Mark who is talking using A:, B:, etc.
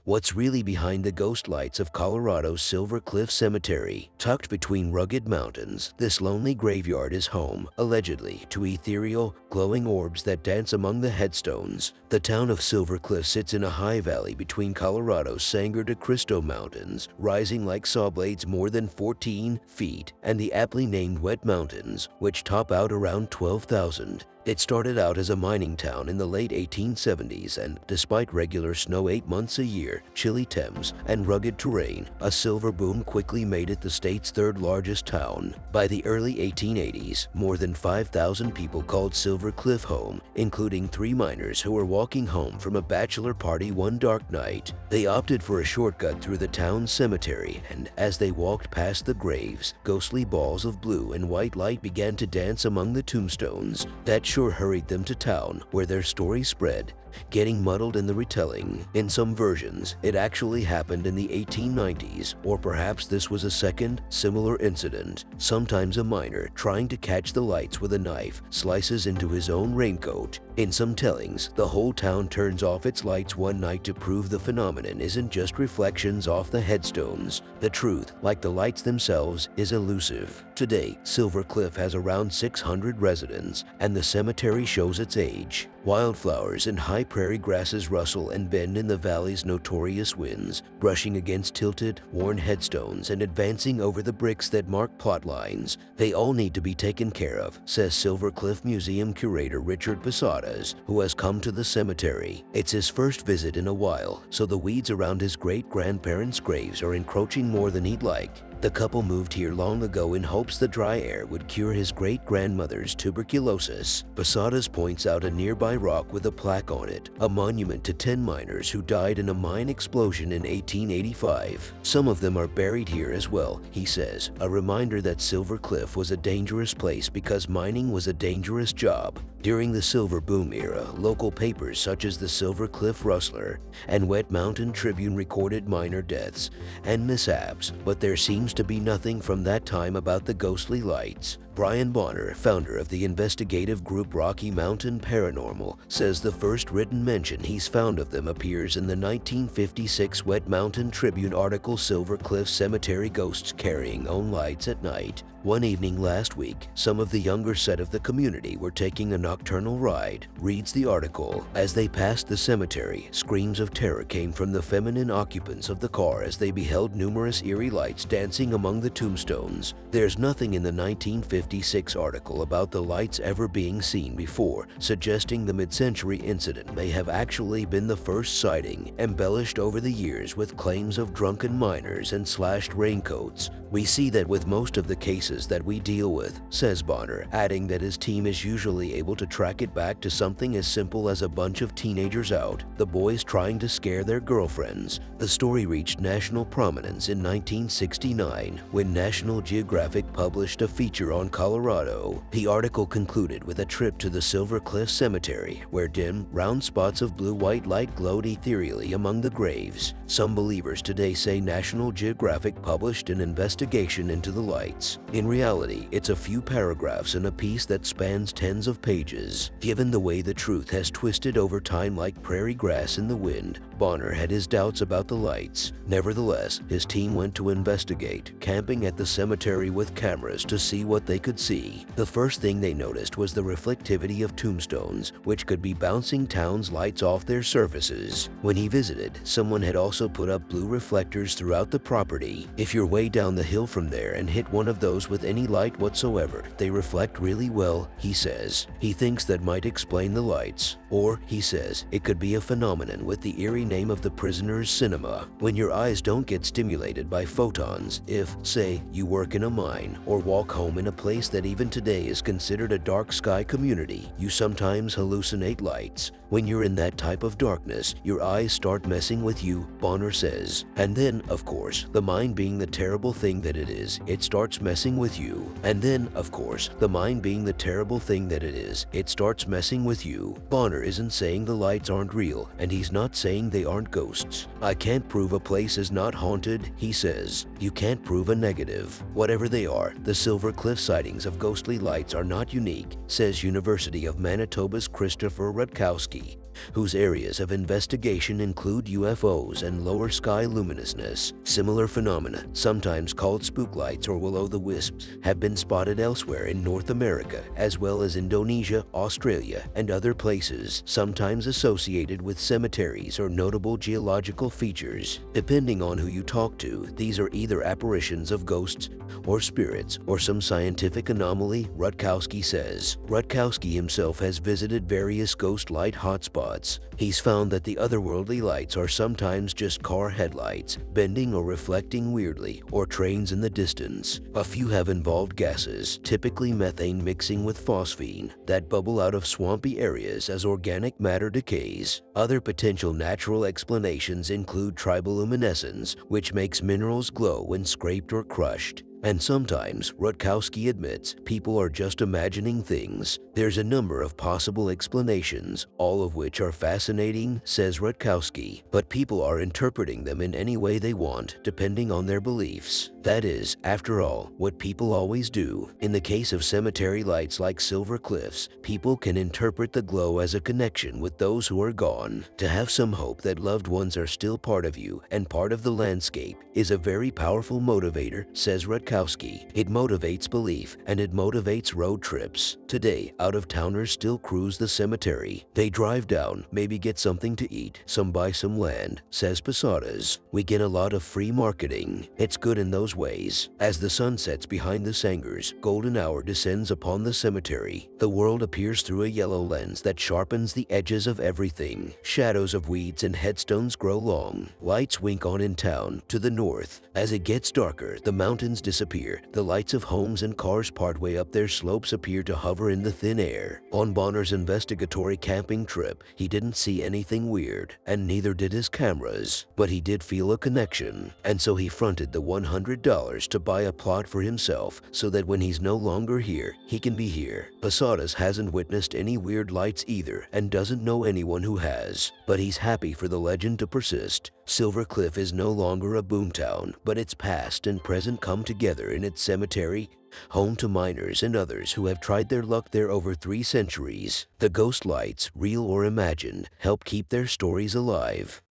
A: What's really behind the ghost lights of Colorado's Silver Cliff Cemetery? Tucked between rugged mountains, this lonely graveyard is home, allegedly, to ethereal, glowing orbs that dance among the headstones. The town of Silver Cliff sits in a high valley between Colorado's Sangre to Cristo mountains, rising like sawblades more than 14 feet, and the aptly named Wet Mountains, which top out around 12,000. It started out as a mining town in the late 1870s, and despite regular snow 8 months a year, chilly temps, and rugged terrain, a silver boom quickly made it the state's third largest town. By the early 1880s, more than 5,000 people called Silver Cliff home, including 3 miners who were walking home from a bachelor party one dark night. They opted for a shortcut through the town's cemetery, and as they walked past the graves, ghostly balls of blue and white light began to dance among the tombstones. That sure hurried them to town, where their story spread, getting muddled in the retelling. In some versions, it actually happened in the 1890s, or perhaps this was a second, similar incident. Sometimes a miner, trying to catch the lights with a knife, slices into his own raincoat. In some tellings, the whole town turns off its lights one night to prove the phenomenon isn't just reflections off the headstones. The truth, like the lights themselves, is elusive. Today, Silver Cliff has around 600 residents, and the cemetery shows its age. Wildflowers and high prairie grasses rustle and bend in the valley's notorious winds, brushing against tilted, worn headstones and advancing over the bricks that mark plot lines. They all need to be taken care of, says Silver Cliff Museum curator Richard Posadas, who has come to the cemetery. It's his first visit in a while, so the weeds around his great-grandparents' graves are encroaching more than he'd like. The couple moved here long ago in hopes the dry air would cure his great-grandmother's tuberculosis. Posadas points out a nearby rock with a plaque on it, a monument to 10 miners who died in a mine explosion in 1885. Some of them are buried here as well, he says, a reminder that Silver Cliff was a dangerous place because mining was a dangerous job. During the Silver Boom era, local papers such as the Silver Cliff Rustler and Wet Mountain Tribune recorded miner deaths and mishaps, but there seems to be nothing from that time about the ghostly lights. Brian Bonner, founder of the investigative group Rocky Mountain Paranormal, says the first written mention he's found of them appears in the 1956 Wet Mountain Tribune article Silver Cliff Cemetery Ghosts Carrying Own Lights at Night. One evening last week, some of the younger set of the community were taking a nocturnal ride, reads the article. As they passed the cemetery, screams of terror came from the feminine occupants of the car as they beheld numerous eerie lights dancing among the tombstones. There's nothing in the 1956 article about the lights ever being seen before, suggesting the mid-century incident may have actually been the first sighting, embellished over the years with claims of drunken miners and slashed raincoats. We see that with most of the cases that we deal with, says Bonner, adding that his team is usually able to track it back to something as simple as a bunch of teenagers out, the boys trying to scare their girlfriends. The story reached national prominence in 1969 when National Geographic published a feature on Colorado. The article concluded with a trip to the Silver Cliff Cemetery, where dim, round spots of blue-white light glowed ethereally among the graves. Some believers today say National Geographic published an investigation into the lights. In reality, it's a few paragraphs in a piece that spans tens of pages. Given the way the truth has twisted over time like prairie grass in the wind, Bonner had his doubts about the lights. Nevertheless, his team went to investigate, camping at the cemetery with cameras to see what they could see. The first thing they noticed was the reflectivity of tombstones, which could be bouncing town's lights off their surfaces. When he visited, someone had also put up blue reflectors throughout the property. If you're way down the hill from there and hit one of those with any light whatsoever, they reflect really well, he says. He thinks that might explain the lights. Or, he says, it could be a phenomenon with the eerie name of the prisoner's cinema, when your eyes don't get stimulated by photons if, say, you work in a mine or walk home in a place that even today is considered a dark sky community. You sometimes hallucinate lights. When you're in that type of darkness, your eyes start messing with you, Bonner says. And then, of course, the mind being the terrible thing that it is, it starts messing with you. And then, of course, the mind being the terrible thing that it is, it starts messing with you. Bonner isn't saying the lights aren't real, and he's not saying they aren't ghosts. I can't prove a place is not haunted, he says. You can't prove a negative. Whatever they are, the Silver Cliff sightings of ghostly lights are not unique, says University of Manitoba's Christopher Rutkowski, whose areas of investigation include UFOs and lower sky luminousness. Similar phenomena, sometimes called spook lights or will-o'-the-wisps, have been spotted elsewhere in North America, as well as Indonesia, Australia, and other places, sometimes associated with cemeteries or notable geological features. Depending on who you talk to, these are either apparitions of ghosts or spirits or some scientific anomaly, Rutkowski says. Rutkowski himself has visited various ghost light hotspots. He's found that the otherworldly lights are sometimes just car headlights, bending or reflecting weirdly, or trains in the distance. A few have involved gases, typically methane mixing with phosphine, that bubble out of swampy areas as organic matter decays. Other potential natural explanations include triboluminescence, which makes minerals glow when scraped or crushed. And sometimes, Rutkowski admits, people are just imagining things. There's a number of possible explanations, all of which are fascinating, says Rutkowski, but people are interpreting them in any way they want, depending on their beliefs. That is, after all, what people always do. In the case of cemetery lights like Silver Cliffs, people can interpret the glow as a connection with those who are gone. To have some hope that loved ones are still part of you and part of the landscape is a very powerful motivator, says Rutkowski. It motivates belief, and it motivates road trips. Today, out-of-towners still cruise the cemetery. They drive down, maybe get something to eat, some buy some land, says Posadas. We get a lot of free marketing. It's good in those ways. As the sun sets behind the Sangres, golden hour descends upon the cemetery. The world appears through a yellow lens that sharpens the edges of everything. Shadows of weeds and headstones grow long. Lights wink on in town, to the north. As it gets darker, the mountains disappear. The lights of homes and cars partway up their slopes appear to hover in the thin air. On Bonner's investigatory camping trip, he didn't see anything weird, and neither did his cameras. But he did feel a connection, and so he fronted the $100 to buy a plot for himself so that when he's no longer here, he can be here. Posadas hasn't witnessed any weird lights either and doesn't know anyone who has, but he's happy for the legend to persist. Silver Cliff is no longer a boomtown, but its past and present come together in its cemetery, home to miners and others who have tried their luck there over 3 centuries. The ghost lights, real or imagined, help keep their stories alive.